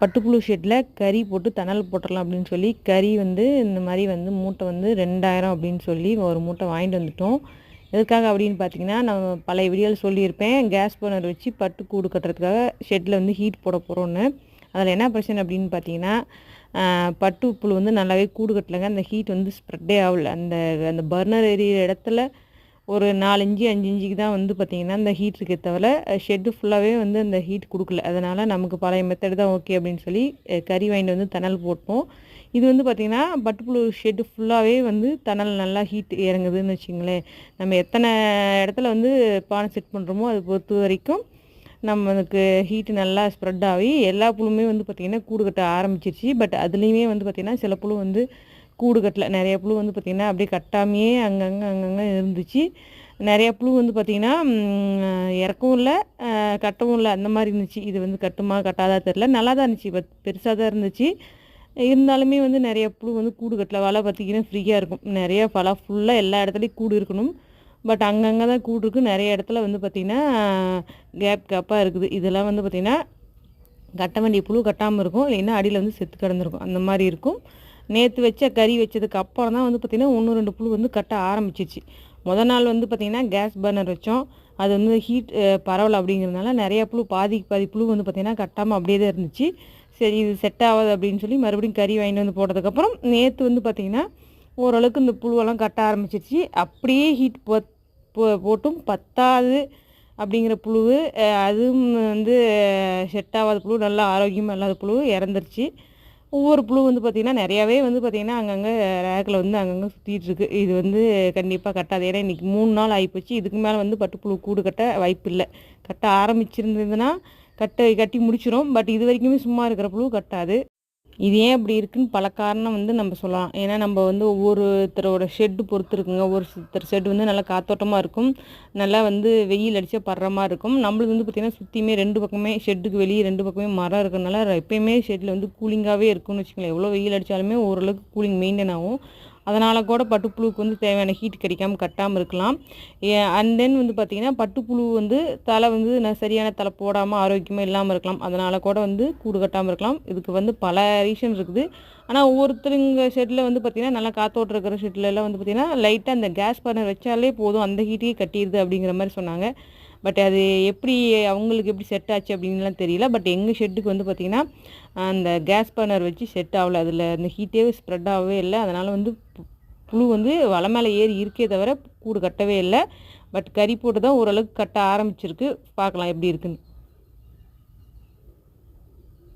பட்டுப்புழு shuttle கறி போட்டு தணல் போட்டுடலாம் அப்படின்னு சொல்லி கறி வந்து இந்த மாதிரி வந்து மூட்டை வந்து 2000 அப்படின்னு சொல்லி ஒரு மூட்டை வாங்கிட்டு வந்துட்டோம். எதுக்காக அப்படின்னு பார்த்தீங்கன்னா, நான் பழைய வீடியோவில் சொல்லியிருப்பேன், கேஸ் பர்னர் வச்சு பட்டு கூடு கட்டுறதுக்காக ஷெட்டில் வந்து ஹீட் போட போகிறோன்னு. அதில் என்ன பிரச்சனை அப்படின்னு பார்த்தீங்கன்னா, பட்டுப்புழு வந்து நல்லாவே கூடு கட்டலைங்க. அந்த ஹீட் வந்து ஸ்ப்ரெட்டே ஆகல. அந்த அந்த பர்னர் எரியிற இடத்துல ஒரு 4 இன்ச்சு 5 இன்ச்சுக்கு தான் வந்து பார்த்திங்கன்னா இந்த ஹீட் இருக்கே தவிர ஷெட்டு ஃபுல்லாகவே வந்து அந்த ஹீட் கொடுக்கல. அதனால் நமக்கு பழைய மெத்தட் தான் ஓகே அப்படின்னு சொல்லி கறி வாங்கிட்டு வந்து தணல் போட்டோம். இது வந்து பார்த்திங்கன்னா பட்டுப்புழு ஷெட்டு ஃபுல்லாகவே வந்து தணல் நல்லா ஹீட் இறங்குதுன்னு வச்சுங்களேன். நம்ம எத்தனை இடத்துல வந்து பானை செட் பண்ணுறோமோ அது பொறுத்த வரைக்கும் நம்மளுக்கு ஹீட்டு நல்லா ஸ்ப்ரெட் ஆகி எல்லா புழுமே வந்து பார்த்திங்கன்னா கூடு கட்ட ஆரம்பிச்சிருச்சு. பட் அதுலேயுமே வந்து பார்த்திங்கன்னா சில புழு வந்து கூடு கட்டல. நிறைய புழு வந்து பார்த்திங்கன்னா அப்படியே கட்டாமையே அங்கங்கே இருந்துச்சு. நிறைய புழு வந்து பார்த்திங்கன்னா இறக்கவும் இல்லை, கட்டவும் இல்லை, அந்த மாதிரி இருந்துச்சு. இது வந்து கட்டுமா கட்டாதா தெரில, நல்லா தான் இருந்துச்சு, பெருசாக தான் இருந்துச்சு. இருந்தாலுமே வந்து நிறைய புழு வந்து கூடு கட்டல. வலை பார்த்திங்கன்னா ஃப்ரீயாக இருக்கும், நிறைய வலை ஃபுல்லாக எல்லா இடத்துலையும் கூடு இருக்கணும். பட் அங்கங்கே தான் கூடு இருக்குது. நிறைய இடத்துல வந்து பார்த்திங்கன்னா கேப்பாக இருக்குது. இதெல்லாம் வந்து பார்த்திங்கன்னா கட்ட வேண்டிய புழு கட்டாமல் இருக்கும், இல்லைன்னா அடியில் வந்து செத்து கிடந்திருக்கும், அந்த மாதிரி இருக்கும். நேற்று வச்ச கறி வச்சதுக்கு அப்புறம் தான் வந்து பார்த்திங்கன்னா 1-2 புழு வந்து கட்ட ஆரம்பிச்சிச்சு. நாள் வந்து பார்த்திங்கன்னா கேஸ் பர்னர் வச்சோம். அது வந்து ஹீட் பரவலை அப்படிங்கிறதுனால நிறையா புழு பாதி புழு வந்து பார்த்திங்கன்னா கட்டாமல் அப்படியே தான் இருந்துச்சு. சரி இது செட் ஆகாது அப்படின்னு சொல்லி மறுபடியும் கறி வாங்கிட்டு வந்து போட்டதுக்கப்புறம் நேற்று வந்து பார்த்திங்கன்னா ஓரளவுக்கு இந்த புழுவெல்லாம் கட்ட ஆரம்பிச்சிருச்சு. அப்படியே ஹீட் போட்டும் பத்தாது அப்படிங்கிற புழு, அதுவும் வந்து செட் ஆகாத புழு, நல்லா ஆரோக்கியமாக இல்லாத புழு இறந்துருச்சு. ஒவ்வொரு புழு வந்து பார்த்திங்கன்னா நிறையாவே வந்து பார்த்திங்கன்னா அங்கங்கே ரேக்கில் வந்து அங்கங்கே சுற்றிட்டு இருக்குது. இது வந்து கண்டிப்பாக கட்டாது. ஏன்னா இன்றைக்கி 3 நாள் ஆகிப்போச்சு. இதுக்கு மேலே வந்து பட்டுப்புழு கூடு கட்ட வாய்ப்பு இல்லை. கட்ட ஆரம்பிச்சிருந்ததுன்னா கட்டி முடிச்சிடும். பட் இது வரைக்குமே சும்மா இருக்கிற புழு கட்டாது. இது ஏன் இப்படி இருக்குன்னு பல காரணம் வந்து நம்ம சொல்லலாம். ஏன்னா நம்ம வந்து ஒவ்வொருத்தரோட ஷெட்டு பொறுத்து இருக்குங்க. ஒருத்தர் ஷெட் வந்து நல்லா காத்தோட்டமாக இருக்கும், நல்லா வந்து வெயில் அடித்தா படுற மாதிரி இருக்கும். நம்மளுக்கு வந்து பார்த்திங்கன்னா சுற்றியுமே 2 பக்கமே ஷெட்டுக்கு வெளியே 2 பக்கமே மரம் இருக்கிறதுனால எப்போயுமே ஷெட்டில் வந்து கூலிங்காகவே இருக்கும்னு வச்சுக்கோங்களேன். எவ்வளோ வெயில் அடித்தாலுமே ஓரளவுக்கு கூலிங் மெயின்டைன் ஆகும். அதனால் கூட பட்டுப்புழுவுக்கு வந்து தேவையான ஹீட் கிடைக்காமல் கட்டாமல் இருக்கலாம். அண்ட் தென் வந்து பார்த்திங்கன்னா பட்டுப்புழு வந்து தலை வந்து சரியான தலை போடாமல் ஆரோக்கியமாக இல்லாமல் இருக்கலாம். அதனால் கூட வந்து கூடு கட்டாமல் இருக்கலாம். இதுக்கு வந்து பல ரீசன் இருக்குது. ஆனால் ஒவ்வொருத்தருங்க ஷெட்டில் வந்து பார்த்திங்கன்னா நல்லா காத்தோட்டம் இருக்கிற ஷெட்லலாம் வந்து பார்த்திங்கன்னா லைட்டாக அந்த கேஸ் பர்னர் வச்சாலே போதும், அந்த ஹீட்டே கட்டிடுது அப்படிங்கிற மாதிரி சொன்னாங்க. பட் அது எப்படி அவங்களுக்கு எப்படி செட் ஆச்சு அப்படின்லாம் தெரியல. பட் எங்கள் ஷெட்டுக்கு வந்து பார்த்திங்கன்னா அந்த கேஸ் பர்னர் வச்சு செட் ஆகலை. அதில் அந்த ஹீட்டே ஸ்ப்ரெட் ஆகவே இல்லை. அதனால் வந்து புழு வந்து வலை மேலே ஏறி இருக்கே தவிர கூடு கட்டவே இல்லை. பட் கறி போட்டு தான் ஓரளவுக்கு கட்ட ஆரம்பிச்சிருக்கு. பார்க்கலாம் எப்படி இருக்குன்னு.